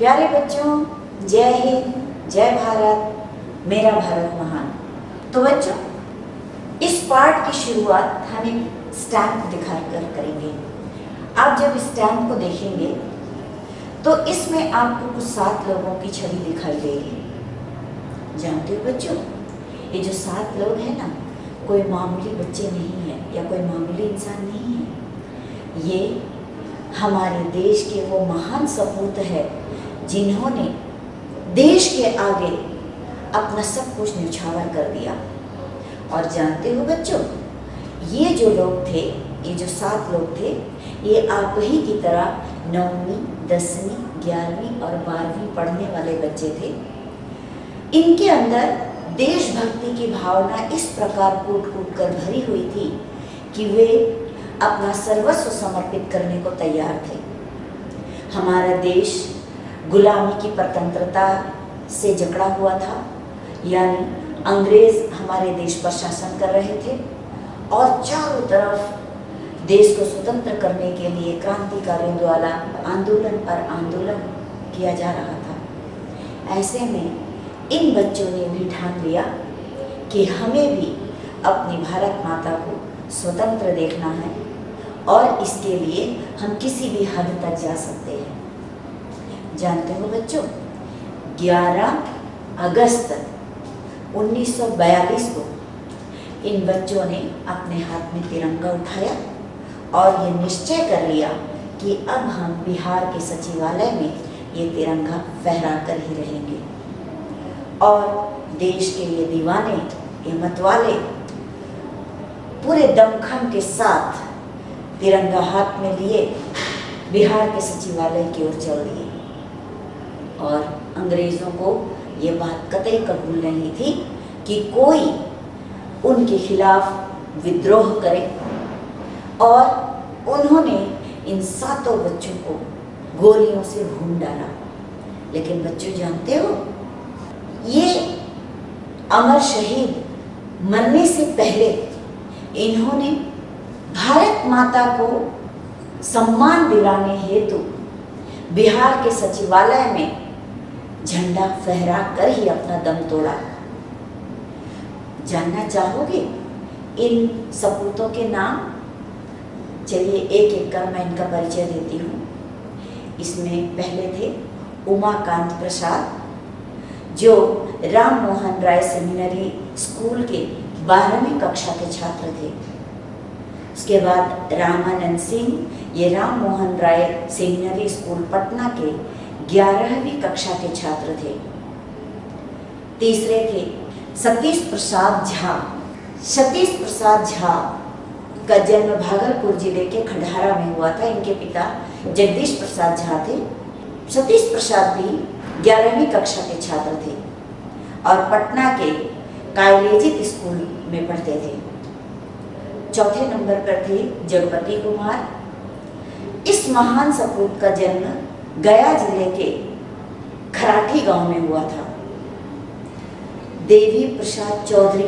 प्यारे बच्चों, जय हिंद, जय भारत, मेरा भारत महान। तो बच्चों, इस पाठ की शुरुआत हम एक स्टैम्प दिखाकर करेंगे। आप जब स्टैम्प को देखेंगे तो इसमें आपको कुछ 7 लोगों की छवि दिखाई देगी। जानते हो बच्चों, ये जो 7 लोग हैं ना, कोई मामूली बच्चे नहीं है या कोई मामूली इंसान नहीं है। ये हमारे देश के वो महान सपूत है जिन्होंने देश के आगे अपना सब कुछ न्यौछावर कर दिया। और जानते हो बच्चों, ये जो लोग थे, ये जो 7 लोग थे, ये आप ही की तरह 9वीं, 10वीं, 11वीं और 12वीं पढ़ने वाले बच्चे थे। इनके अंदर देशभक्ति की भावना इस प्रकार कूट कूट कर भरी हुई थी कि वे अपना सर्वस्व समर्पित करने को तैयार थे। हमारा देश गुलामी की परतंत्रता से जकड़ा हुआ था, यानी अंग्रेज हमारे देश पर शासन कर रहे थे और चारों तरफ देश को स्वतंत्र करने के लिए क्रांतिकारियों द्वारा आंदोलन पर आंदोलन किया जा रहा था। ऐसे में इन बच्चों ने भी ठान लिया कि हमें भी अपनी भारत माता को स्वतंत्र देखना है और इसके लिए हम किसी भी हद तक जा सकते हैं। जानते हो बच्चों, 11 अगस्त 1942 को इन बच्चों ने अपने हाथ में तिरंगा उठाया और ये निश्चय कर लिया कि अब हम बिहार के सचिवालय में ये तिरंगा फहरा कर ही रहेंगे। और देश के ये दीवाने, ये मतवाले पूरे दमखम के साथ तिरंगा हाथ में लिए बिहार के सचिवालय की ओर चल दिए। और अंग्रेजों को ये बात कतई कबूल नहीं थी कि कोई उनके खिलाफ विद्रोह करे, और उन्होंने इन 7 बच्चों को गोलियों से भून डाला। लेकिन बच्चों जानते हो, ये अमर शहीद मरने से पहले इन्होंने भारत माता को सम्मान दिलाने हेतु बिहार के सचिवालय में झंडा फहरा कर ही अपना दम तोड़ा। जानना चाहोगे इन सपूतों के नाम? चलिए एक एक कर मैं इनका परिचय देती हूँ। इसमें पहले थे उमाकांत प्रसाद, जो राम मोहन राय सेमिनरी स्कूल के 12वीं कक्षा के छात्र थे। उसके बाद रामानंद सिंह, ये राम मोहन राय सेमिनरी स्कूल पटना के 11वीं कक्षा के छात्र थे। तीसरे थे सतीश प्रसाद झा। सतीश प्रसाद झा का जन्म भागलपुर जिले के खंडारा में हुआ था। इनके पिता जगदीश प्रसाद झा थे। सतीश प्रसाद भी 11वीं कक्षा के छात्र थे और पटना के कायलेजित स्कूल में पढ़ते थे। चौथे नंबर पर थे जगपति कुमार। इस महान सपूत का जन्म गया जिले के खराठी गांव में हुआ था। देवी प्रसाद चौधरी,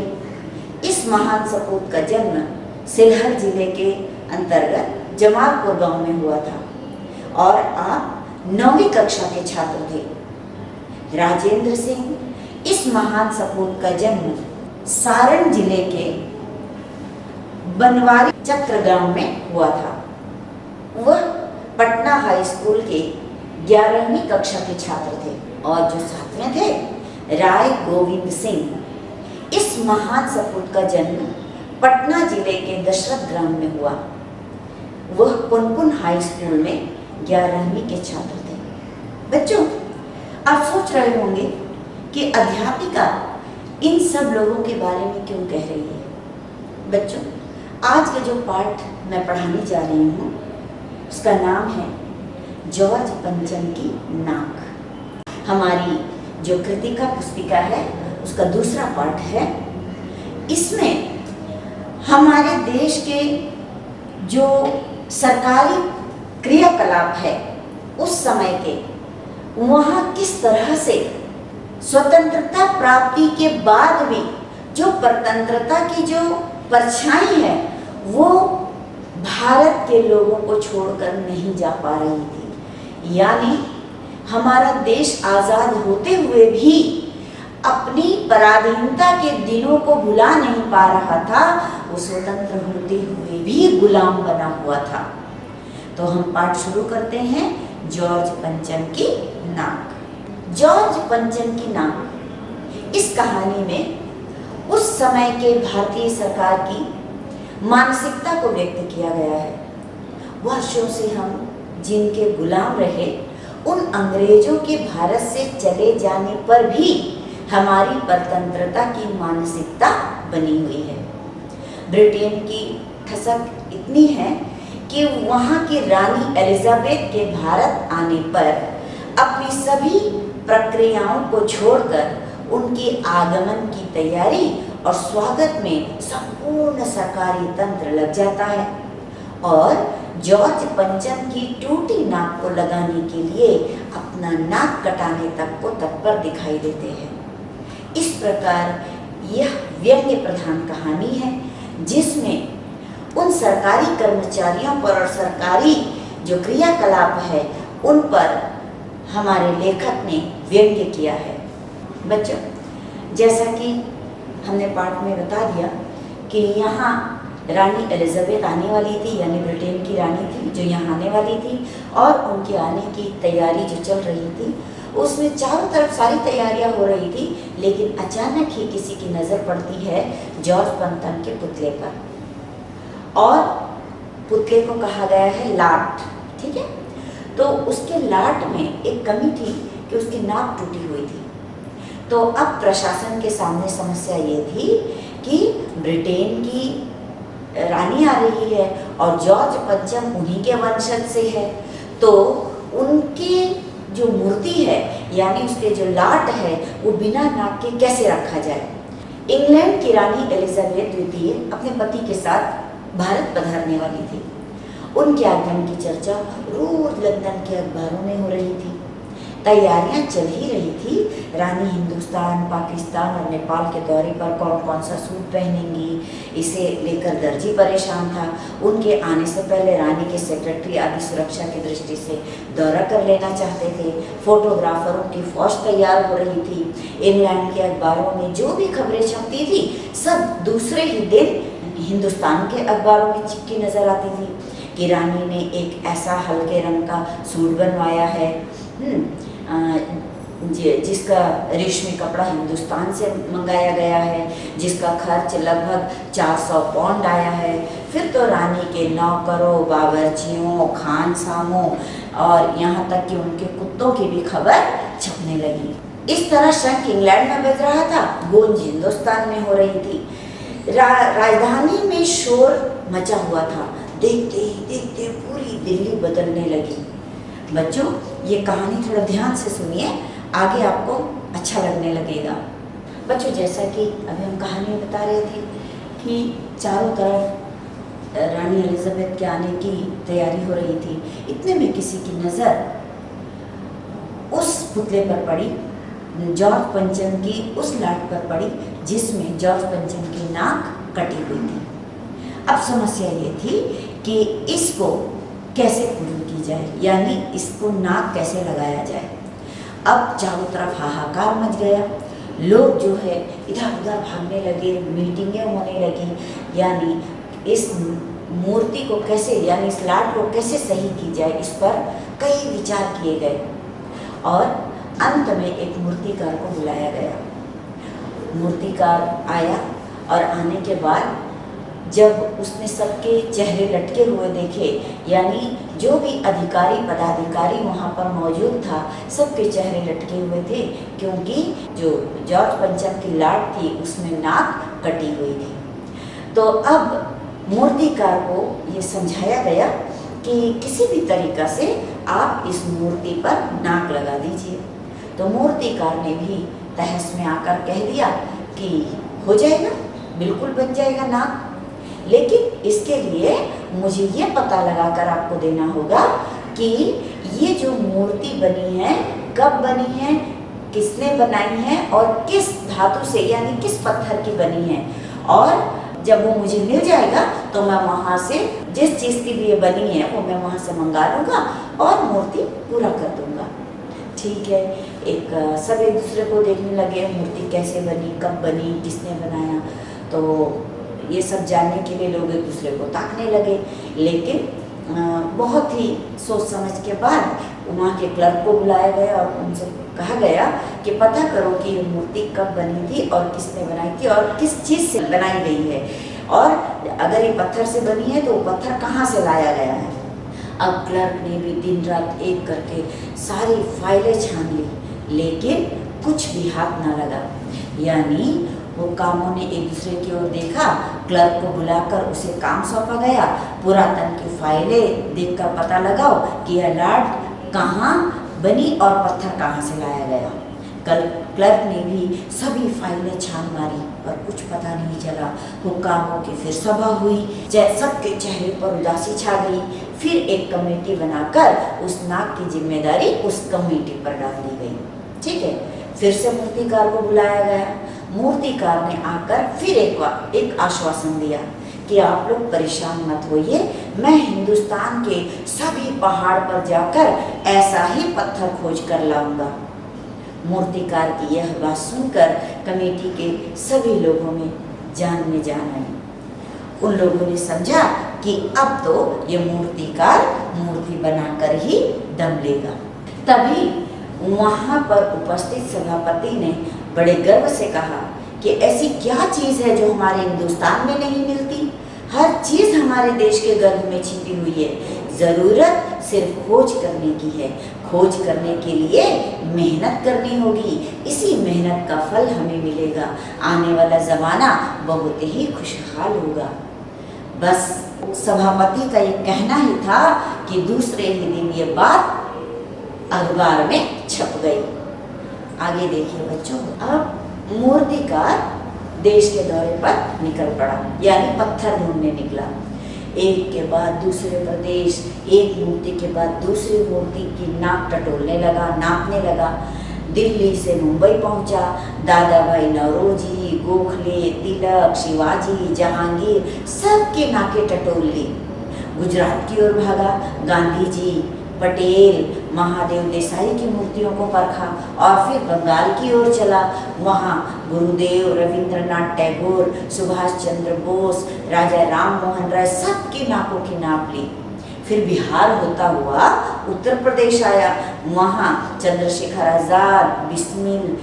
इस महान सपूत का जन्म सिलहर जिले के अंतर्गत जमालपुर गांव में हुआ था और आप 9वीं कक्षा के छात्र थे। राजेंद्र सिंह, इस महान सपूत का जन्म सारण जिले के बनवारी चक्र गांव में हुआ था। वह पटना हाई स्कूल के 11वीं कक्षा के छात्र थे। और जो 7वें थे राय गोविंद सिंह, इस महान सपूत का जन्म पटना जिले के दशरथ ग्राम में हुआ। वह पुनपुन हाई स्कूल में 11वीं के छात्र थे। बच्चों, आप सोच रहे होंगे कि अध्यापिका इन सब लोगों के बारे में क्यों कह रही है? बच्चों, आज के जो पाठ मैं पढ़ाने जा रही हूँ उसका नाम है जॉर्ज पंचम की नाक। हमारी जो कृतिका पुस्तिका है उसका दूसरा पाठ है। इसमें हमारे देश के जो सरकारी क्रियाकलाप है उस समय के, वहाँ किस तरह से स्वतंत्रता प्राप्ति के बाद भी जो परतंत्रता की जो परछाई है वो भारत के लोगों को छोड़कर नहीं जा पा रही थी। यानी हमारा देश आजाद होते हुए भी अपनी पराधीनता के दिनों को भुला नहीं पा रहा था, वो स्वतंत्र होते हुए भी गुलाम बना हुआ था। तो हम पाठ शुरू करते हैं जॉर्ज पंचम की नाक। जॉर्ज पंचम की नाक, इस कहानी में उस समय के भारतीय सरकार की मानसिकता को व्यक्त किया गया है। वर्षों से हम जिनके गुलाम रहे, उन अंग्रेजों के भारत से चले जाने पर भी हमारी परतंत्रता की मानसिकता बनी हुई है। ब्रिटेन की ठसक इतनी है कि वहाँ की रानी एलिजाबेथ के भारत आने पर अपनी सभी प्रक्रियाओं को छोड़कर उनके आगमन की तैयारी और स्वागत में संपूर्ण सरकारी तंत्र लग जाता है और जॉर्ज पंचम की टूटी नाक को लगाने के लिए अपना नाक कटाने तक को तत्पर दिखाई देते हैं। इस प्रकार यह व्यंग्य प्रधान कहानी है जिसमें उन सरकारी कर्मचारियों पर और सरकारी जो क्रियाकलाप है उन पर हमारे लेखक ने व्यंग्य किया है। बच्चों, जैसा कि हमने पाठ में बता दिया कि यहाँ रानी एलिजाबेथ आने वाली थी, यानी ब्रिटेन की रानी थी जो यहाँ आने वाली थी और उनके आने की तैयारी जो चल रही थी उसमें चारों तरफ सारी तैयारियां हो रही थी, लेकिन अचानक ही किसी की नज़र पड़ती है जॉर्ज पंचम के पुतले पर और पुतले को कहा गया है लाट। ठीक है, तो उसके लाट में एक कमी थी कि उसकी नाक टूटी हुई थी। तो अब प्रशासन के सामने समस्या ये थी कि ब्रिटेन की रानी आ रही है और जॉर्ज पंचम उन्हीं के वंशज से है, तो उनकी जो मूर्ति है यानी उसके जो लाट है वो बिना नाक के कैसे रखा जाए। इंग्लैंड की रानी एलिजाबेथ द्वितीय अपने पति के साथ भारत पधारने वाली थी। उनके आगमन की चर्चा रोज लंदन के अखबारों में हो रही थी। तैयारियां चल ही रही थी। रानी हिंदुस्तान, पाकिस्तान और नेपाल के दौरे पर कौन कौन सा सूट पहनेंगी, इसे लेकर दर्जी परेशान था। उनके आने से पहले रानी के सेक्रेटरी आदि सुरक्षा की दृष्टि से दौरा कर लेना चाहते थे। फोटोग्राफरों की फौज तैयार हो रही थी। इंग्लैंड के अखबारों में जो भी खबरें छपती थी सब दूसरे ही दिन हिंदुस्तान के अखबारों में चिपकी नजर आती थी कि रानी ने एक ऐसा हल्के रंग का सूट बनवाया है जिसका रेशमी कपड़ा हिंदुस्तान से मंगाया गया है, जिसका खर्च लगभग 400 पाउंड आया है। फिर तो रानी के नौकरों, बावर्चियों, खानसामों और यहाँ तक कि उनके कुत्तों की भी खबर छपने लगी। इस तरह शंख इंग्लैंड में बज रहा था, गूंज हिंदुस्तान में हो रही थी। राजधानी में शोर मचा हुआ था। देखते ही देखते पूरी दिल्ली बदलने लगी। बच्चों, ये कहानी थोड़ा ध्यान से सुनिए, आगे आपको अच्छा लगने लगेगा। बच्चों, जैसा कि अभी हम कहानी में बता रहे थे कि चारों तरफ रानी एलिजाबेथ के आने की तैयारी हो रही थी। इतने में किसी की नज़र उस पुतले पर पड़ी, जॉर्ज पंचम की उस लाट पर पड़ी जिसमें जॉर्ज पंचम की नाक कटी हुई थी। अब समस्या ये थी कि इसको कैसे पूरी की जाए, यानी इसको नाक कैसे लगाया जाए। अब चारों तरफ हाहाकार मच गया। लोग जो है इधर उधर भागने लगे, मीटिंगें होने लगी, यानी इस मूर्ति को कैसे, यानी इस लाट को कैसे सही की जाए, इस पर कई विचार किए गए और अंत में एक मूर्तिकार को बुलाया गया। मूर्तिकार आया और आने के बाद जब उसने सबके चेहरे लटके हुए देखे, यानी जो भी अधिकारी पदाधिकारी वहाँ पर मौजूद था सबके चेहरे लटके हुए थे, क्योंकि जो जॉर्ज पंचम की लाट थी उसमें नाक कटी हुई थी। तो अब मूर्तिकार को ये समझाया गया कि किसी भी तरीक़ा से आप इस मूर्ति पर नाक लगा दीजिए। तो मूर्तिकार ने भी तहस में आकर कह दिया कि हो जाएगा, बिल्कुल बन जाएगा नाक, लेकिन इसके लिए मुझे ये पता लगाकर आपको देना होगा कि ये जो मूर्ति बनी है कब बनी है, किसने बनाई है और किस धातु से, यानी किस पत्थर की बनी है। और जब वो मुझे मिल जाएगा तो मैं वहाँ से जिस चीज़ की भी ये बनी है वो मैं वहाँ से मंगा लूँगा और मूर्ति पूरा कर दूँगा। ठीक है, एक सब एक दूसरे को देखने लगे मूर्ति कैसे बनी, कब बनी, किसने बनाया। तो ये सब जानने के लिए लोग एक दूसरे को ताकने लगे। लेकिन बहुत ही सोच समझ के बाद वहाँ के क्लर्क को बुलाया गया और उनसे कहा गया कि पता करो कि ये मूर्ति कब बनी थी और किसने बनाई थी और किस चीज़ से बनाई गई है, और अगर ये पत्थर से बनी है तो वो पत्थर कहाँ से लाया गया है। अब क्लर्क ने भी दिन रात एक करके सारी फाइलें छान ली, लेकिन कुछ भी हाथ ना लगा। यानी वो कामों ने एक दूसरे की ओर देखा, क्लर्क को बुलाकर उसे काम सौंपा गया, पुरातन की फाइलें देखकर पता लगाओ कि यह लाट कहाँ बनी और पत्थर कहाँ से लाया गया। क्लर्क ने भी सभी फाइलें छान मारी पर कुछ पता नहीं चला। हुक्कामों की फिर सभा हुई, सबके चेहरे पर उदासी छा गई। फिर एक कमेटी बनाकर उस नाक की जिम्मेदारी उस कमेटी पर डाल दी गई। ठीक है, फिर से मूर्तिकार को बुलाया गया। मूर्तिकार ने आकर फिर एक आश्वासन दिया कि आप लोग परेशान मत होइए, मैं हिंदुस्तान के सभी पहाड़ पर जाकर ऐसा ही पत्थर खोज कर लाऊंगा। मूर्तिकार की यह बात सुनकर कमेटी के सभी लोगों में जान आई। उन लोगों ने समझा कि अब तो ये मूर्तिकार मूर्ति बनाकर ही दम लेगा। तभी वहाँ पर उपस्थित सभापति ने बड़े गर्व से कहा कि ऐसी क्या चीज़ है जो हमारे हिंदुस्तान में नहीं मिलती। हर चीज़ हमारे देश के गर्भ में छिपी हुई है। ज़रूरत सिर्फ खोज करने की है। खोज करने के लिए मेहनत करनी होगी, इसी मेहनत का फल हमें मिलेगा। आने वाला ज़माना बहुत ही खुशहाल होगा। बस सभापति का ये कहना ही था कि दूसरे ही दिन ये बात अखबार में छप गई। आगे देखिए बच्चों, अब मूर्तिकार देश के दौरे पर निकल पड़ा, यानी पत्थर ढूंढने निकला। एक के बाद दूसरे प्रदेश, एक मूर्ति के बाद दूसरी मूर्ति की नाक टटोलने लगा, नापने लगा। दिल्ली से मुंबई पहुंचा, दादा भाई नौरोजी, गोखले, तिलक, शिवाजी, जहांगीर सबके नाके टटोल ली। गुजरात की ओर भागा, गांधी जी, पटेल, महादेव देसाई की मूर्तियों को परखा और फिर बंगाल की ओर चला। वहाँ गुरुदेव, रविंद्रनाथ टैगोर, सुभाष चंद्र बोस, राजा राम मोहन राय सबकी नाकों की नाप ली। फिर बिहार होता हुआ उत्तर प्रदेश आया। वहाँ चंद्रशेखर आज़ाद, बिस्मिल,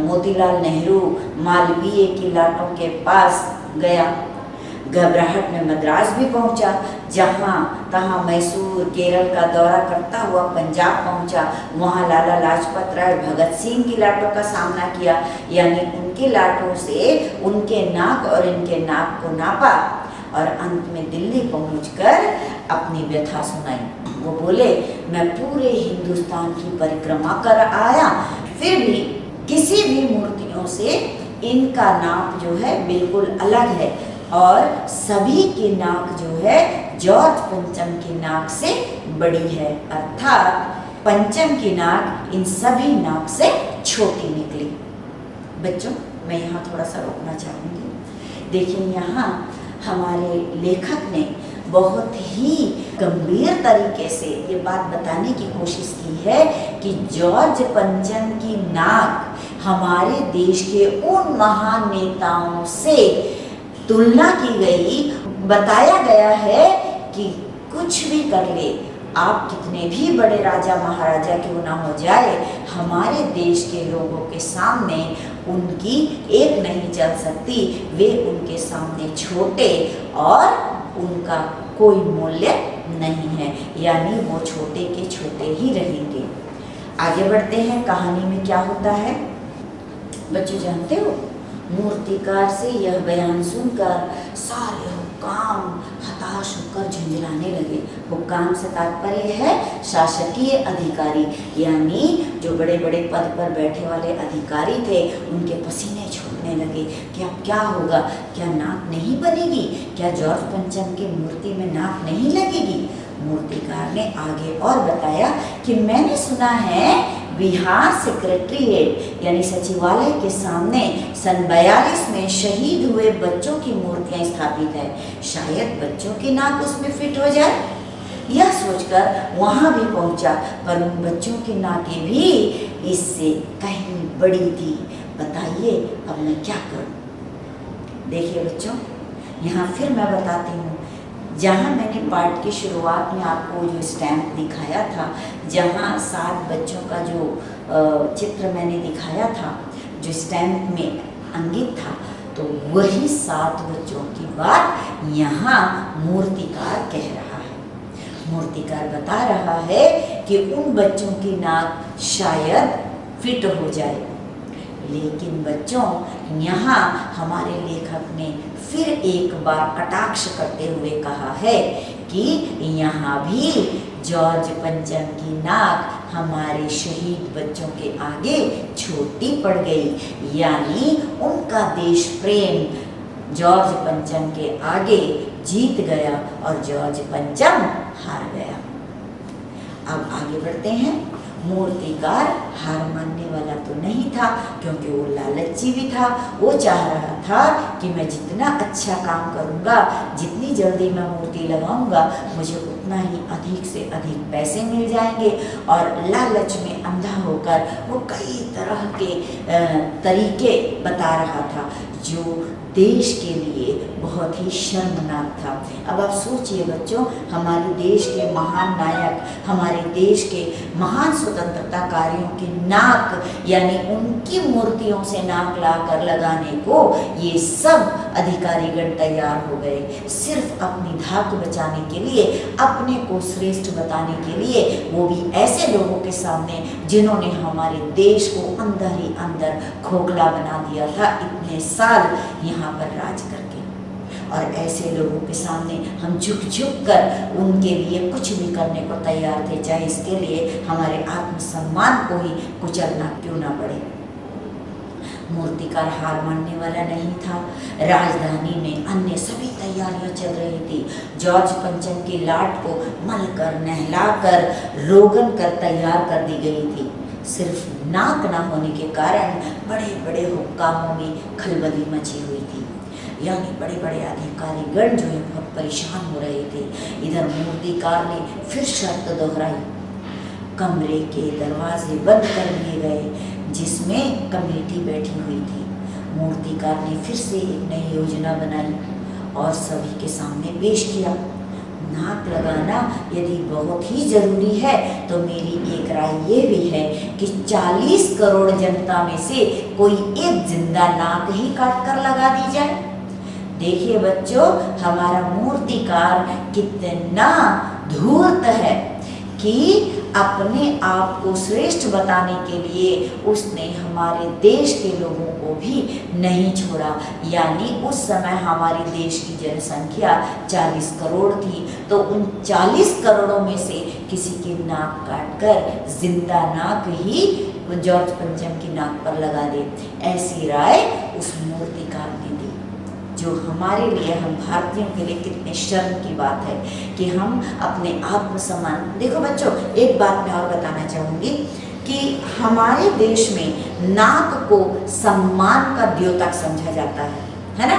मोतीलाल नेहरू, मालवीय की लाटों के पास गया। घबराहट में मद्रास भी पहुंचा, जहाँ तहाँ मैसूर, केरल का दौरा करता हुआ पंजाब पहुंचा। वहाँ लाला लाजपत राय, भगत सिंह की लाटों का सामना किया, यानी उनकी लाटों से उनके नाक और इनके नाक को नापा और अंत में दिल्ली पहुंचकर अपनी व्यथा सुनाई। वो बोले, मैं पूरे हिंदुस्तान की परिक्रमा कर आया, फिर भी किसी भी मूर्तियों से इनका नाप जो है बिल्कुल अलग है और सभी की नाक जो है जॉर्ज पंचम की नाक से बड़ी है, अर्थात पंचम की नाक इन सभी नाक से छोटी निकली। बच्चों, मैं यहाँ थोड़ा सा रोकना चाहूँगी। देखिए, यहाँ हमारे लेखक ने बहुत ही गंभीर तरीके से ये बात बताने की कोशिश की है कि जॉर्ज पंचम की नाक हमारे देश के उन महान नेताओं से तुलना की गई। बताया गया है कि कुछ भी कर ले, आप कितने भी बड़े राजा महाराजा क्यों ना हो जाए, हमारे देश के लोगों के सामने उनकी एक नहीं चल सकती। वे उनके सामने छोटे और उनका कोई मूल्य नहीं है, यानी वो छोटे के छोटे ही रहेंगे। आगे बढ़ते हैं, कहानी में क्या होता है बच्चों जानते हो? मूर्तिकार से यह बयान सुनकर सारे हुक्काम हताश होकर झुंझलाने लगे। हुक्काम से तात्पर्य है शासकीय अधिकारी, यानी जो बड़े बड़े पद पर बैठे वाले अधिकारी थे, उनके पसीने छूटने लगे कि अब क्या होगा, क्या नाक नहीं बनेगी, क्या जॉर्ज पंचम की मूर्ति में नाक नहीं लगेगी। मूर्तिकार ने आगे और बताया कि मैंने सुना है बिहार सेक्रेटरीट यानी सचिवालय के सामने सन 42 में शहीद हुए बच्चों की मूर्तियां स्थापित है, शायद बच्चों की नाक उसमें फिट हो जाए। यह सोचकर वहाँ भी पहुँचा, पर उन बच्चों की नाकें भी इससे कहीं बड़ी थी। बताइए अब मैं क्या करूँ। देखिए बच्चों, यहाँ फिर मैं बताती हूँ, जहाँ मैंने पाठ की शुरुआत में आपको जो स्टैम्प दिखाया था, जहाँ 7 बच्चों का जो चित्र मैंने दिखाया था, जो स्टैम्प में अंकित था, तो वही 7 बच्चों की बात यहाँ मूर्तिकार कह रहा है। मूर्तिकार बता रहा है कि उन बच्चों की नाक शायद फिट हो जाए, लेकिन बच्चों यहाँ हमारे लेखक ने फिर एक बार कटाक्ष करते हुए कहा है कि यहाँ भी जॉर्ज पंचम की नाक हमारे शहीद बच्चों के आगे छोटी पड़ गई, यानी उनका देश प्रेम जॉर्ज पंचम के आगे जीत गया और जॉर्ज पंचम हार गया। अब आगे बढ़ते हैं। मूर्तिकार हार मानने वाला तो नहीं था, क्योंकि वो लालची भी था। वो चाह रहा था कि मैं जितना अच्छा काम करूँगा, जितनी जल्दी मैं मूर्ति लगाऊंगा, मुझे उतना ही अधिक से अधिक पैसे मिल जाएंगे। और लालच में अंधा होकर वो कई तरह के तरीके बता रहा था, जो देश के लिए बहुत ही शर्मनाक था। अब आप सोचिए बच्चों, हमारे देश के महान नायक, हमारे देश के महान स्वतंत्रताकारियों की नाक, यानी उनकी मूर्तियों से नाक लाकर लगाने को ये सब अधिकारीगण तैयार हो गए, सिर्फ अपनी धाक बचाने के लिए, अपने को श्रेष्ठ बताने के लिए, वो भी ऐसे लोगों के सामने जिन्होंने हमारे देश को अंदर ही अंदर खोखला बना दिया था इतने साल यहाँ पर राज करके। और ऐसे लोगों के सामने हम झुक झुक कर उनके लिए कुछ भी करने को तैयार थे, चाहे इसके लिए हमारे आत्मसम्मान को ही कुचलना क्यों ना पड़े। मूर्तिकार हार मानने वाला नहीं था। राजधानी में अन्य सभी तैयारियां चल रही थी। जॉर्ज पंचम की लाट को मलकर, नहलाकर, रोगन कर तैयार कर दी गई थी। सिर्फ नाक ना होने के कारण बड़े बड़े हुक्कामों में खलबली मची हुई थी, यानी बड़े बड़े अधिकारीगण जो है बहुत परेशान हो रहे थे। इधर मूर्तिकार ने फिर शर्त दोहराई। कमरे के दरवाजे बंद कर दिए गए जिसमें कमेटी बैठी हुई थी। मूर्तिकार ने फिर से एक नई योजना बनाई और सभी के सामने पेश किया। नाक लगाना यदि बहुत ही जरूरी है तो मेरी एक राय ये भी है कि 40 करोड़ जनता में से कोई एक जिंदा नाक ही काट कर लगा दी जाए। देखिए बच्चों, हमारा मूर्तिकार कितना धूर्त है कि अपने आप को श्रेष्ठ बताने के लिए उसने हमारे देश के लोगों को भी नहीं छोड़ा। यानी उस समय हमारे देश की जनसंख्या 40 करोड़ थी, तो उन 40 करोड़ों में से किसी की नाक काटकर जिंदा नाक ही जॉर्ज पंचम की नाक पर लगा दे, ऐसी राय उस मूर्तिकार ने दी, जो हमारे लिए, हम भारतीयों के लिए कितने शर्म की बात है कि हम अपने आत्मसम्मान। देखो बच्चों, एक बात मैं और बताना चाहूँगी कि हमारे देश में नाक को सम्मान का द्योतक समझा जाता है ना।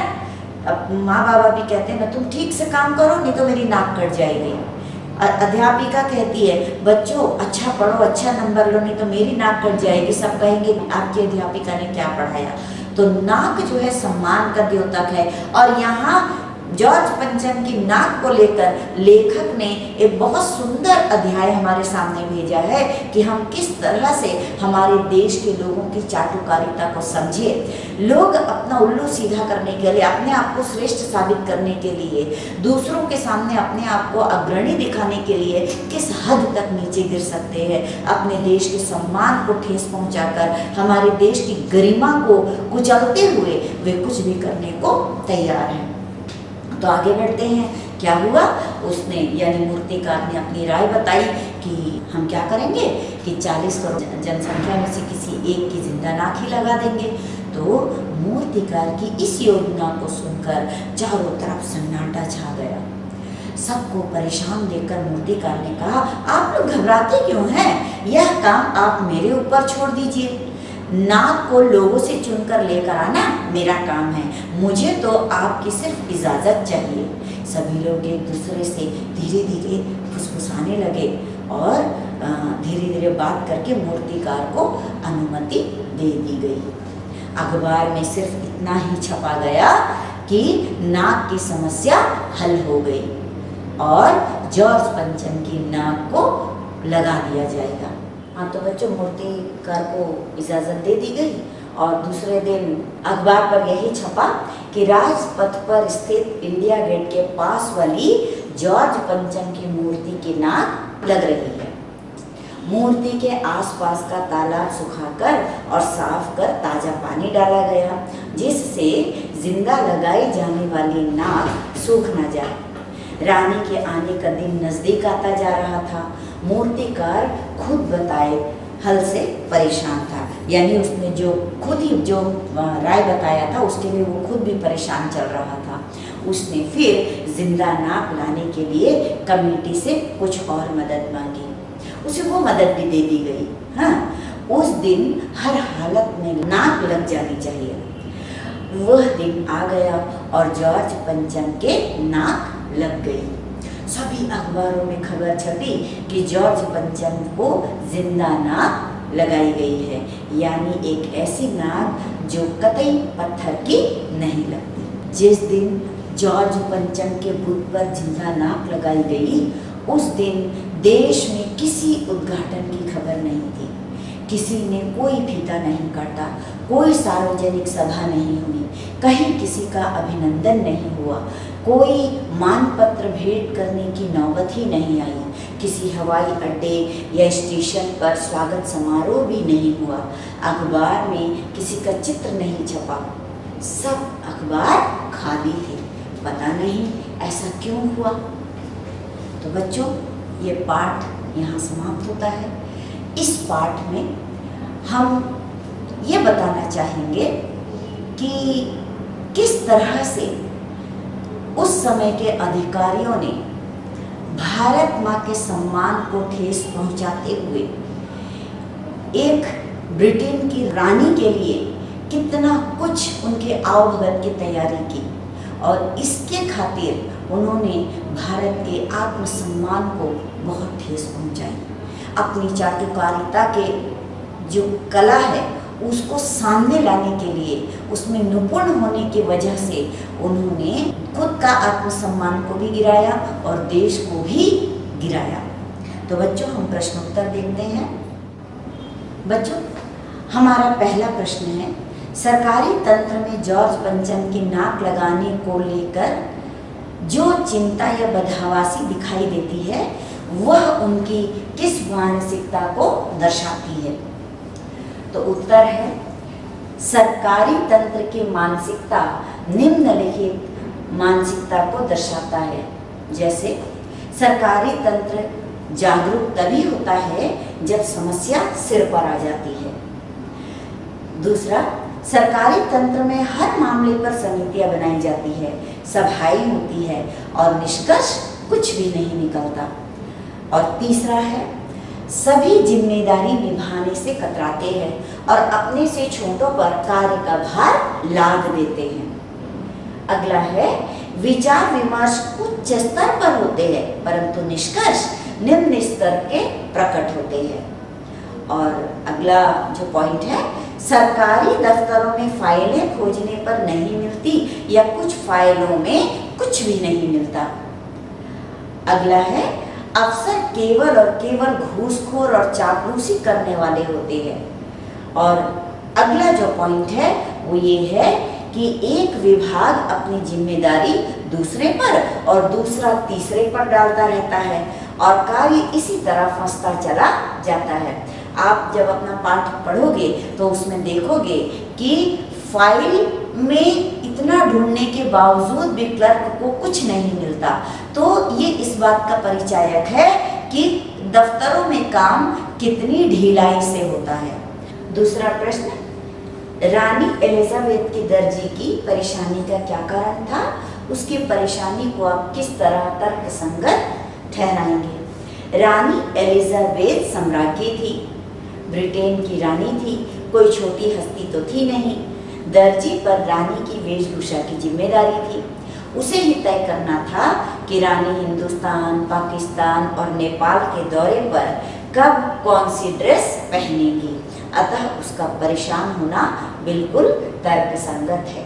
अब माँ बाबा भी कहते हैं ना, तुम ठीक से काम करो नहीं तो मेरी नाक कट जाएगी। अध्यापिका कहती है बच्चों अच्छा पढ़ो, अच्छा नंबर लो, नहीं तो मेरी नाक कट जाएगी, सब कहेंगे आपकी अध्यापिका ने क्या पढ़ाया। तो नाक जो है सम्मान का द्योतक है। और यहाँ जॉर्ज पंचम की नाक को लेकर लेखक ने एक बहुत सुंदर अध्याय हमारे सामने भेजा है कि हम किस तरह से हमारे देश के लोगों की चाटुकारिता को समझे। लोग अपना उल्लू सीधा करने के लिए, अपने आप को श्रेष्ठ साबित करने के लिए, दूसरों के सामने अपने आप को अग्रणी दिखाने के लिए किस हद तक नीचे गिर सकते हैं। अपने देश के सम्मान को ठेस पहुंचाकर, हमारे देश की गरिमा को कुचलते हुए वे कुछ भी करने को तैयार हैं। तो आगे बढ़ते हैं। क्या हुआ, उसने यानी मूर्तिकार ने अपनी राय बताई कि हम क्या करेंगे कि 40 करोड़ जनसंख्या में से किसी एक की जिंदा नाक ही लगा देंगे। तो मूर्तिकार की इस योजना को सुनकर चारों तरफ सन्नाटा छा गया। सबको परेशान देखकर मूर्तिकार ने कहा, आप लोग घबराते क्यों हैं? यह काम आप मेरे ऊपर छोड़ दीजिए। नाक को लोगों से चुनकर लेकर आना मेरा काम है, मुझे तो आपकी सिर्फ इजाजत चाहिए। सभी लोग एक दूसरे से धीरे धीरे फुसफुसाने लगे और धीरे धीरे बात करके मूर्तिकार को अनुमति दे दी गई। अखबार में सिर्फ इतना ही छपा गया कि नाक की समस्या हल हो गई और जॉर्ज पंचम की नाक को लगा दिया जाएगा। हाँ, तो बच्चों मूर्तिकार को इजाज़त दे दी गई और दूसरे दिन अखबार पर यही छपा कि राजपथ पर स्थित इंडिया गेट के पास वाली जॉर्ज पंचम की मूर्ति की नाक लग रही है। मूर्ति के आसपास का तालाब सुखाकर और साफ कर ताज़ा पानी डाला गया, जिससे जिंदा लगाई जाने वाली नाक सूख न जाए। रानी के आने का दिन नज़दीक आता जा रहा था। मूर्तिकार खुद बताए हल से परेशान था, यानी उसने जो खुद ही जो राय बताया था उसके लिए वो खुद भी परेशान चल रहा था। उसने फिर जिंदा नाक लाने के लिए कमेटी से कुछ और मदद मांगी। उसे वो मदद भी दे दी गई। हाँ, उस दिन हर हालत में नाक लग जानी चाहिए। वह दिन आ गया और जॉर्ज पंचम के नाक लग गई। सभी अखबारों में खबर छपी कि जॉर्ज पंचम को जिंदा नाक लगाई गई है, यानी एक ऐसी नाक जो कतई पत्थर की नहीं लगती। जिस दिन जॉर्ज पंचम के बुत पर जिंदा नाक लगाई गई, उस दिन देश में किसी उद्घाटन की खबर नहीं थी। किसी ने कोई फीता नहीं काटा, कोई सार्वजनिक सभा नहीं हुई, कहीं किसी का अभिनंदन नहीं हुआ, कोई मानपत्र भेंट करने की नौबत ही नहीं आई, किसी हवाई अड्डे या स्टेशन पर स्वागत समारोह भी नहीं हुआ, अखबार में किसी का चित्र नहीं छपा, सब अखबार खाली थे। पता नहीं ऐसा क्यों हुआ। तो बच्चों, ये पाठ यहाँ समाप्त होता है। इस पाठ में हम ये बताना चाहेंगे कि किस तरह से उस समय के अधिकारियों ने भारत माँ के सम्मान को ठेस पहुँचाते हुए एक ब्रिटेन की रानी के लिए कितना कुछ उनके आवभगत की तैयारी की और इसके खातिर उन्होंने भारत के आत्मसम्मान को बहुत ठेस पहुंचाई। अपनी चाटुकारिता के जो कला है उसको सामने लाने के लिए, उसमें निपुण होने की वजह से उन्होंने खुद का आत्मसम्मान को भी गिराया और देश को भी गिराया। तो बच्चों, हम प्रश्नोत्तर देखते हैं। बच्चों, हमारा पहला प्रश्न है, सरकारी तंत्र में जॉर्ज पंचम की नाक लगाने को लेकर जो चिंता या बदहवासी दिखाई देती है वह उनकी किस मानसिकता को दर्शाती है? तो उत्तर है, सरकारी तंत्र की मानसिकता निम्नलिखित मानसिकता को दर्शाता है। जैसे सरकारी तंत्र जागरूक तभी होता है जब समस्या सिर पर आ जाती है। दूसरा, सरकारी तंत्र में हर मामले पर समितियां बनाई जाती है, सभाएं होती है और निष्कर्ष कुछ भी नहीं निकलता। और तीसरा है, सभी जिम्मेदारी निभाने से कतराते हैं और अपने से छोटों पर कार्य का भार लाद देते हैं। अगला है, विचार विमर्श उच्च स्तर पर होते हैं परंतु निष्कर्ष निम्न स्तर के प्रकट होते हैं। और अगला जो पॉइंट है, सरकारी दफ्तरों में फाइलें खोजने पर नहीं मिलती या कुछ फाइलों में कुछ भी नहीं मिलता। अगला है, अफसर केवल और केवल घूसखोर और चापलूसी करने वाले होते हैं। और अगला जो पॉइंट है वो ये है कि एक विभाग अपनी जिम्मेदारी दूसरे पर और दूसरा तीसरे पर डालता रहता है और कार्य इसी तरह फंसता चला जाता है। आप जब अपना पाठ पढ़ोगे तो उसमें देखोगे कि फाइल में इतना ढूंढने के बावजूद भी क्लर्क को कुछ नहीं मिलता। तो ये इस बात का परिचायक है कि दफ्तरों में काम कितनी ढिलाई से होता है। दूसरा प्रश्न, रानी एलिजाबेथ की दर्जी की परेशानी का क्या कारण था? उसकी परेशानी को आप किस तरह तर्कसंगत ठहराएंगे? रानी एलिजाबेथ सम्राज्ञी थी, ब्रिटेन की रानी थी, कोई छोटी हस्ती तो थी नहीं। दर्जी पर रानी की वेशभूषा की जिम्मेदारी थी। उसे ही तय करना था कि रानी हिंदुस्तान, पाकिस्तान और नेपाल के दौरे पर कब कौन सी ड्रेस पहनेगी। अतः उसका परेशान होना बिल्कुल तर्कसंगत है।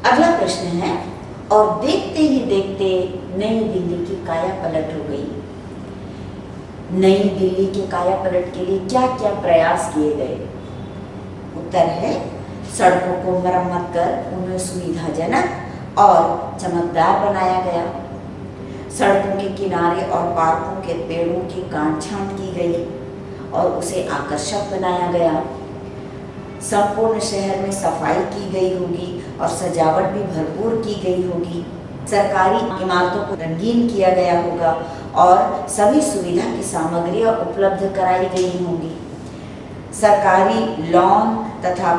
अगला प्रश्न है, और देखते ही देखते नई दिल्ली की काया पलट हो गई। नई दिल्ली के काया पलट के लिए क्या क्या प्रयास किए गए। उत्तर है, सड़कों को मरम्मत कर उन्हें सुविधाजनक और चमकदार बनाया गया। सड़कों के किनारे और पार्कों के पेड़ों की काट छांट की गई और उसे आकर्षक बनाया गया। संपूर्ण शहर में सफाई की गई होगी और सजावट भी भरपूर की गई होगी। सरकारी इमारतों को रंगीन किया गया होगा और सभी सुविधा की सामग्रियां उपलब्ध कराई गई होंगी। सरकारी लॉन तथा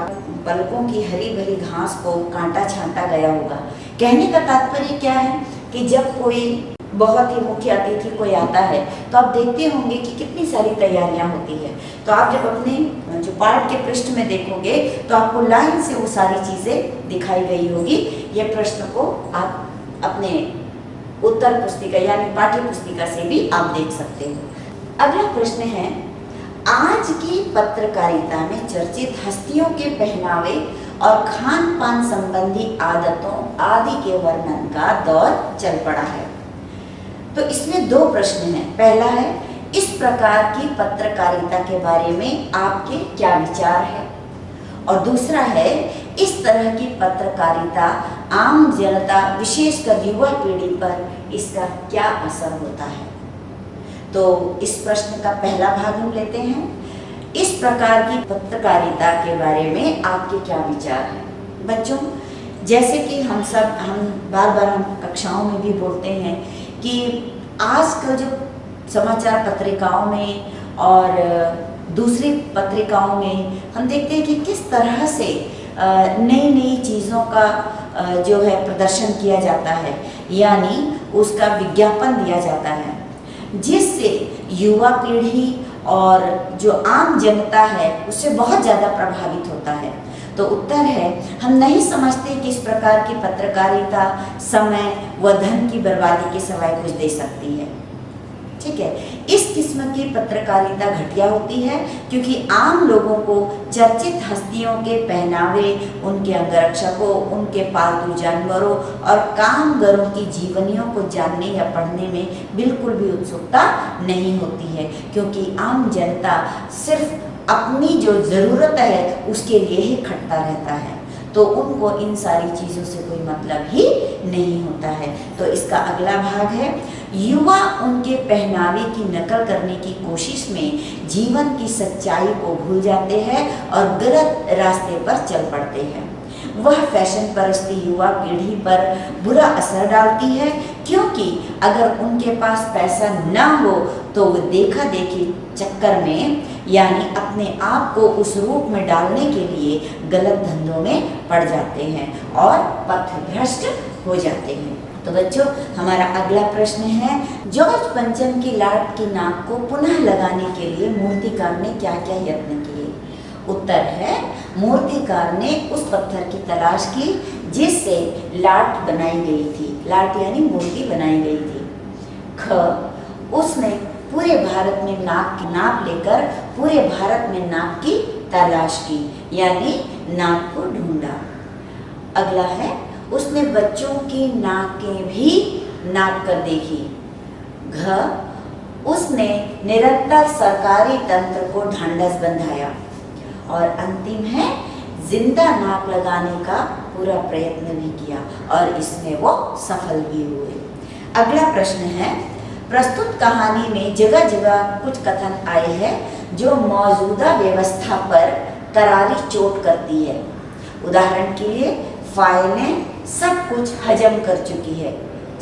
पलकों की हरी भरी घास को काटा छांटा गया होगा। कहने का तात्पर्य क्या है कि जब कोई बहुत ही मुख्य अतिथि कोई आता है तो आप देखते होंगे कि कितनी सारी तैयारियां होती है। तो आप जब अपने जो पाठ के पृष्ठ में देखोगे तो आपको लाइन से वो सारी चीजें दिखाई गई होगी। ये प्रश्न को आप अपने उत्तर पुस्तिका यानी पाठ्य पुस्तिका से भी आप देख सकते हो। अगला प्रश्न है, आज की पत्रकारिता में चर्चित हस्तियों के पहनावे और खान पान संबंधी आदतों आदि के वर्णन का दौर चल पड़ा है। तो इसमें दो प्रश्न हैं। पहला है, इस प्रकार की पत्रकारिता के बारे में आपके क्या विचार है, और दूसरा है, इस तरह की पत्रकारिता आम जनता विशेषकर युवा पीढ़ी पर इसका क्या असर होता है। तो इस प्रश्न का पहला भाग हम लेते हैं, इस प्रकार की पत्रकारिता के बारे में आपके क्या विचार हैं। बच्चों, जैसे कि हम बार बार हम कक्षाओं में भी बोलते हैं कि आजकल जो समाचार पत्रिकाओं में और दूसरी पत्रिकाओं में हम देखते हैं कि किस तरह से नई नई चीज़ों का जो है प्रदर्शन किया जाता है, यानी उसका विज्ञापन दिया जाता है, जिससे युवा पीढ़ी और जो आम जनता है उससे बहुत ज़्यादा प्रभावित होता है। तो उत्तर है, हम नहीं समझते कि इस प्रकार की पत्रकारिता समय व धन की बर्बादी के सिवाय कुछ दे सकती है। ठीक है, इस किस्म की पत्रकारिता घटिया होती है क्योंकि आम लोगों को चर्चित हस्तियों के पहनावे, उनके अंगरक्षकों, उनके पालतू जानवरों और कामगारों की जीवनियों को जानने या पढ़ने में बिल्कुल भी उत्सुकता नहीं होती है, क्योंकि आम जनता सिर्फ अपनी जो ज़रूरत है उसके लिए ही खटता रहता है। तो उनको इन सारी चीज़ों से कोई मतलब ही नहीं होता है। तो इसका अगला भाग है, युवा उनके पहनावे की नकल करने की कोशिश में जीवन की सच्चाई को भूल जाते हैं और गलत रास्ते पर चल पड़ते हैं। वह फैशन परस्ती युवा पीढ़ी पर बुरा असर डालती है, क्योंकि अगर उनके पास पैसा न हो तो वो देखा देखी चक्कर में यानी अपने आप को उस रूप में डालने के लिए गलत धंधों में पड़ जाते हैं और पथभ्रष्ट हो जाते हैं। तो बच्चों, हमारा अगला प्रश्न है, जॉर्ज पंचम की लाट की नाक को पुनः लगाने के लिए मूर्तिकार ने क्या क्या यत्न किए। उत्तर है, मूर्तिकार ने उस पत्थर की तलाश की जिससे लाट बनाई गई थी। लाट यानी मूर्ति बनाई गई थी। ख, उसने पूरे भारत में नाक की नाप लेकर पूरे भारत में नाक की तलाश की, यानी नाक को ढूंढा। अगला है, उसने बच्चों की नाकें भी नाप कर देखी। घ, उसने निरंतर सरकारी तंत्र को ढांढस बंधाया। और अंतिम है, जिंदा नाक लगाने का पूरा प्रयत्न भी किया और इसमें वो सफल भी हुए। अगला प्रश्न है, प्रस्तुत कहानी में जगह जगह कुछ कथन आए हैं जो मौजूदा व्यवस्था पर करारी चोट करती है। उदाहरण के लिए, फाइलें सब कुछ हजम कर चुकी है।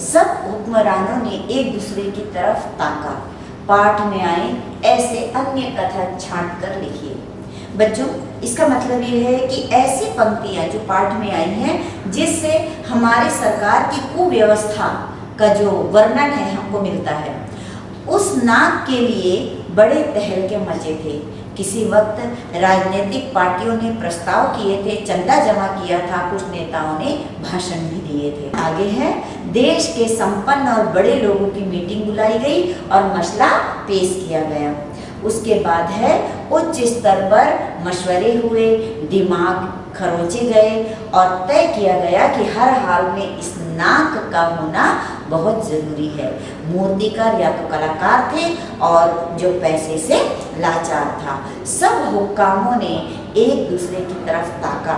सब हुक्मरानों ने एक दूसरे की तरफ ताका। पाठ में आए ऐसे अन्य कथन छांट कर लिखिए। बच्चों, इसका मतलब ये है कि ऐसी पंक्तियां जो पाठ में आई हैं जिससे हमारे सरकार की कुव्यवस्था का जो वर्णन है हमको मिलता है। उस नाक के लिए बड़े तहलके मचे थे, किसी वक्त राजनीतिक पार्टियों ने प्रस्ताव किए थे, चंदा जमा किया था, कुछ नेताओं ने भाषण भी दिए थे। आगे है, देश के संपन्न और बड़े लोगों की मीटिंग बुलाई गई और मसला पेश किया गया। उसके बाद है, उच्च स्तर पर मशवरे हुए, दिमाग खरोचे गए और तय किया गया कि हर हाल में इस नाक का होना बहुत जरूरी है। मूर्तिकार या तो कलाकार थे और जो पैसे से लाचार था। सब हुक्कामों ने एक दूसरे की तरफ ताका,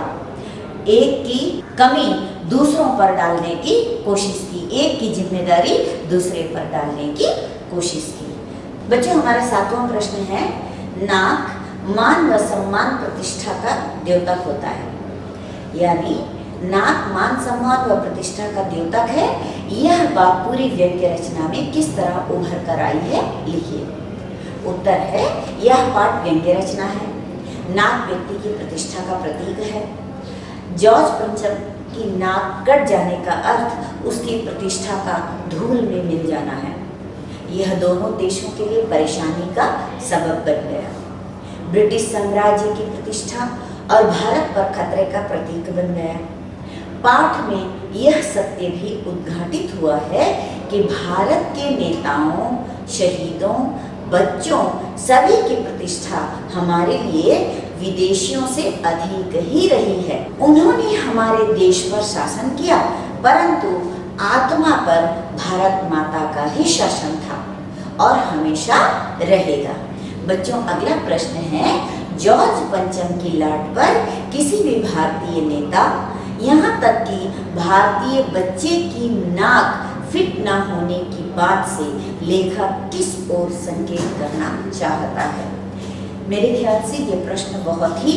एक की कमी दूसरों पर डालने की कोशिश की, एक की जिम्मेदारी दूसरे पर डालने की कोशिश की। बच्चों, हमारा 7वां प्रश्न है, नाक मान व सम्मान प्रतिष्ठा का द्योतक होता है। यानी नाक मान सम्मान व प्रतिष्ठा का द्योतक है। यह बात पूरी व्यंग्य रचना में किस तरह उभर कर आई है, लिखिए। उत्तर है, यह पाठ व्यंग्य रचना है। नाक व्यक्ति की प्रतिष्ठा का प्रतीक है। जॉर्ज पंचम की नाक कट जाने का अर्थ उसकी प्रतिष्ठा का धूल में मिल जाना है। यह दोनों देशों के लिए परेशानी का सबब बन गया। ब्रिटिश साम्राज्य की प्रतिष्ठा और भारत पर खतरे का प्रतीक बन गया। पाठ में यह सत्य भी उद्घाटित हुआ है कि भारत के नेताओं, शहीदों, बच्चों सभी की प्रतिष्ठा हमारे लिए विदेशियों से अधिक ही रही है। उन्होंने हमारे देश पर शासन किया, परंतु आत्मा पर भारत माता का ही शासन था और हमेशा रहेगा। बच्चों, अगला प्रश्न है, जॉर्ज पंचम की लाट पर किसी भी भारतीय नेता, यहाँ तक कि भारतीय बच्चे की नाक फिट न होने की बात से लेखक किस ओर संकेत करना चाहता है? मेरे ख्याल से ये प्रश्न बहुत ही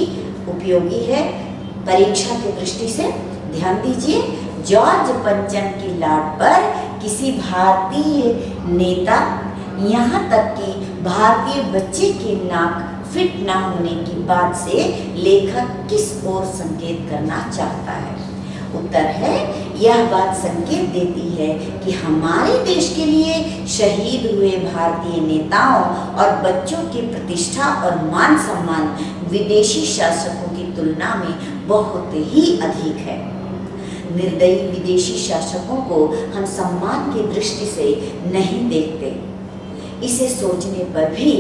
उपयोगी है परीक्षा की दृष्टि से। ध्यान दीजिए, जॉर्ज पंचम की लाट पर किसी भारतीय नेता, यहाँ तक कि भारतीय बच्चे की नाक फिट ना होने की बात से लेखक किस ओर संकेत करना चाहता है? उत्तर है, यह बात संकेत देती है कि हमारे देश के लिए शहीद हुए भारतीय नेताओं और बच्चों की प्रतिष्ठा और मान सम्मान विदेशी शासकों की तुलना में बहुत ही अधिक है। निर्दयी विदेशी शासकों को हम सम्मान की दृष्टि से नहीं देखते। इसे सोचने पर भी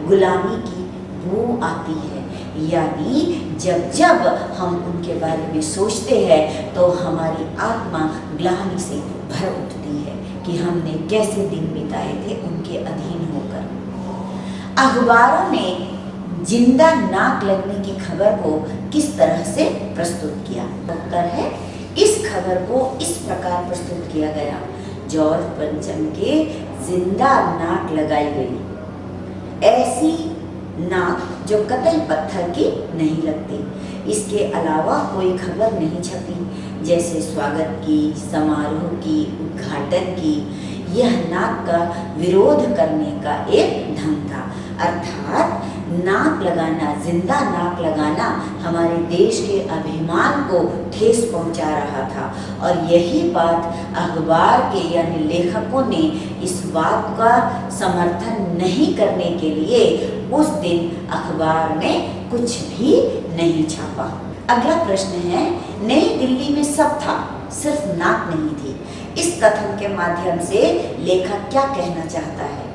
गुलामी की बू आती है। यानी जब जब हम उनके बारे में सोचते हैं तो हमारी आत्मा ग्लानि से भर उठती है कि हमने कैसे दिन बिताए थे उनके अधीन होकर। अखबारों ने जिंदा नाक लगने की खबर को किस तरह से प्रस्तुत किया? उत्तर है, इस खबर को इस प्रकार प्रस्तुत किया गया, जॉर्ज पंचम के जिंदा नाक लगाई गई। ऐसी नाक जो कतई पत्थर की नहीं लगती। इसके अलावा कोई खबर नहीं छपी, जैसे स्वागत की, समारोह की, उद्घाटन की। यह नाक का विरोध करने का एक ढंग था। अर्थात नाक लगाना, जिंदा नाक लगाना हमारे देश के अभिमान को ठेस पहुंचा रहा था और यही बात अखबार के यानी लेखकों ने इस बात का समर्थन नहीं करने के लिए उस दिन अखबार में कुछ भी नहीं छापा। अगला प्रश्न है, नई दिल्ली में सब था, सिर्फ नाक नहीं थी। इस कथन के माध्यम से लेखक क्या कहना चाहता है?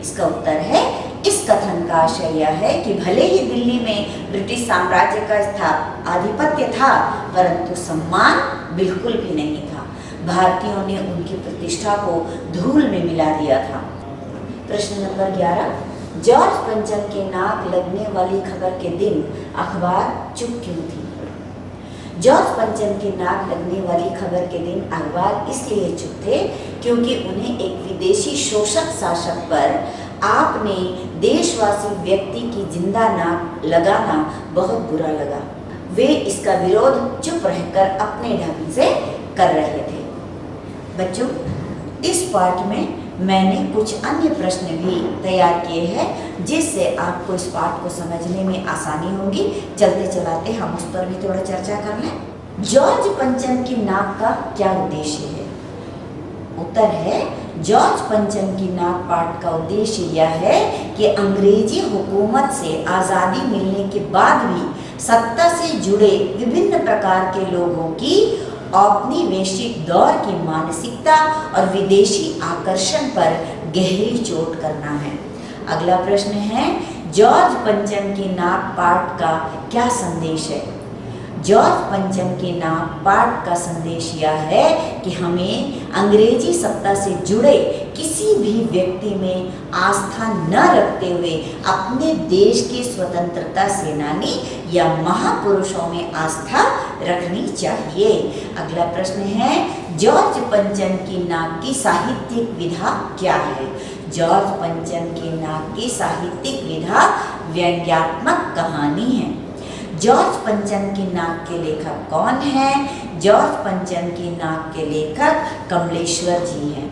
इसका उत्तर है, इस कथन का आशय यह है कि भले ही दिल्ली में ब्रिटिश साम्राज्य का आधिपत्य था, परंतु सम्मान बिल्कुल भी नहीं था। भारतीयों ने उनकी प्रतिष्ठा को धूल में मिला दिया था। प्रश्न नंबर 11, जॉर्ज पंचम के नाक लगने वाली खबर के दिन अखबार चुप क्यों थी? जॉर्ज पंचम के नाक लगने वाली खबर के दिन अखबार इसलिए चुप थे क्योंकि उन्हें एक विदेशी शोषक शासक पर आपने देशवासी व्यक्ति की जिंदा नाक लगाना बहुत बुरा लगा। वे इसका विरोध चुप रहकर अपने ढंग से कर रहे थे। बच्चों, इस पाठ में मैंने कुछ अन्य प्रश्न भी तैयार किए हैं जिससे आपको इस पाठ को समझने में आसानी होगी। चलते चलाते हम उस पर भी थोड़ा चर्चा कर लें। जॉर्ज पंचम की नाक का क्या उद्देश्य है? उत्तर है, जॉर्ज पंचम की नाग पाठ का उद्देश्य यह है कि अंग्रेजी हुकूमत से आज़ादी मिलने के बाद भी सत्ता से जुड़े विभिन्न प्रकार के लोगों की औपनिवेशिक दौर की मानसिकता और विदेशी आकर्षण पर गहरी चोट करना है। अगला प्रश्न है, जॉर्ज पंचम की नाग पाठ का क्या संदेश है? जॉर्ज पंचम के नाग पाठ का संदेश यह है कि हमें अंग्रेजी सत्ता से जुड़े किसी भी व्यक्ति में आस्था न रखते हुए अपने देश के स्वतंत्रता सेनानी या महापुरुषों में आस्था रखनी चाहिए। अगला प्रश्न है, जॉर्ज पंचम की नाग की साहित्यिक विधा क्या है? जॉर्ज पंचम की नाग की साहित्यिक विधा व्यंग्यात्मक कहानी है। जॉर्ज पंचम की नाग के लेखक कौन हैं? जॉर्ज पंचम की नाग के लेखक कमलेश्वर जी हैं।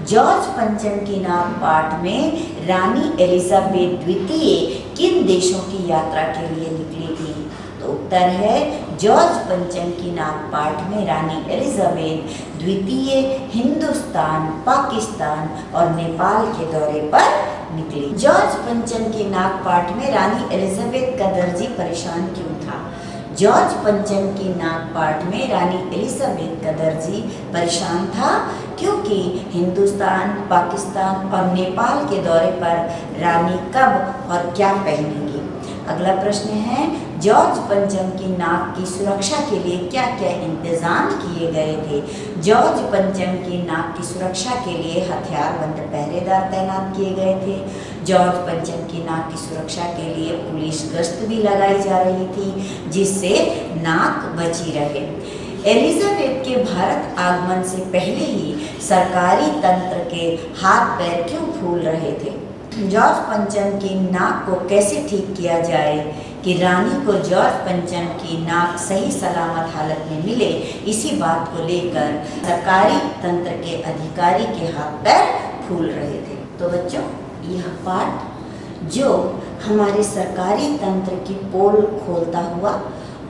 जॉर्ज पंचम की नाग पाठ में रानी एलिजाबेथ द्वितीय किन देशों की यात्रा के लिए निकली थी? तो उत्तर है, जॉर्ज पंचम की नाग पाठ में रानी एलिजाबेथ द्वितीय हिंदुस्तान, पाकिस्तान और नेपाल के दौरे पर निकली। जॉर्ज पंचम की नाग पाठ में रानी एलिजाबेथ का दर्जी परेशान क्यों था? जॉर्ज पंचम की नाग पाठ में रानी एलिजाबेथ का दर्जी परेशान था क्योंकि हिंदुस्तान, पाकिस्तान और नेपाल के दौरे पर रानी कब और क्या पहनेंगी? अगला प्रश्न है, जॉर्ज पंचम की नाग की सुरक्षा के लिए क्या क्या इंतजाम किए गए थे? जॉर्ज पंचम की नाग की सुरक्षा के लिए हथियारबंद पहरेदार तैनात किए गए थे। जॉर्ज पंचम की नाग की सुरक्षा के लिए पुलिस गश्त भी लगाई जा रही थी जिससे नाग बची रहे। एलिजाबेथ के भारत आगमन से पहले ही सरकारी तंत्र के हाथ पैर क्यों फूल रहे थे? जॉर्ज पंचम की नाक को कैसे ठीक किया जाए कि रानी को जॉर्ज पंचम की नाक सही सलामत हालत में मिले, इसी बात को लेकर सरकारी तंत्र के अधिकारी के हाथ पैर फूल रहे थे। तो बच्चों, यह पाठ जो हमारे सरकारी तंत्र की पोल खोलता हुआ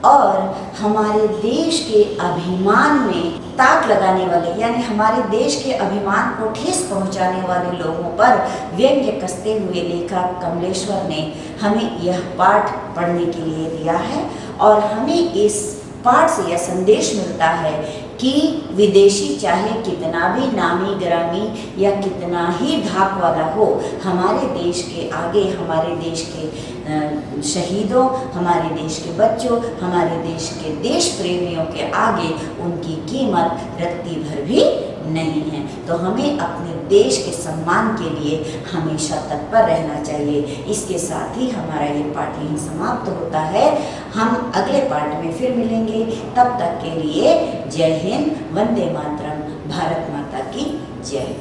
और हमारे देश के अभिमान में ताक लगाने वाले, यानी हमारे देश के अभिमान को ठेस पहुंचाने वाले लोगों पर व्यंग्य कसते हुए लेखक कमलेश्वर ने हमें यह पाठ पढ़ने के लिए दिया है। और हमें इस पाठ से यह संदेश मिलता है कि विदेशी चाहे कितना भी नामी ग्रामी या कितना ही धाक वाला हो, हमारे देश के आगे, हमारे देश के शहीदों, हमारे देश के बच्चों, हमारे देश के देश प्रेमियों के आगे उनकी कीमत रत्ती भर भी नहीं है। तो हमें अपने देश के सम्मान के लिए हमेशा तत्पर रहना चाहिए। इसके साथ ही हमारा ये पाठ यहीं समाप्त होता है। हम अगले पाठ में फिर मिलेंगे। तब तक के लिए जय हिंद, वंदे मातरम, भारत माता की जय।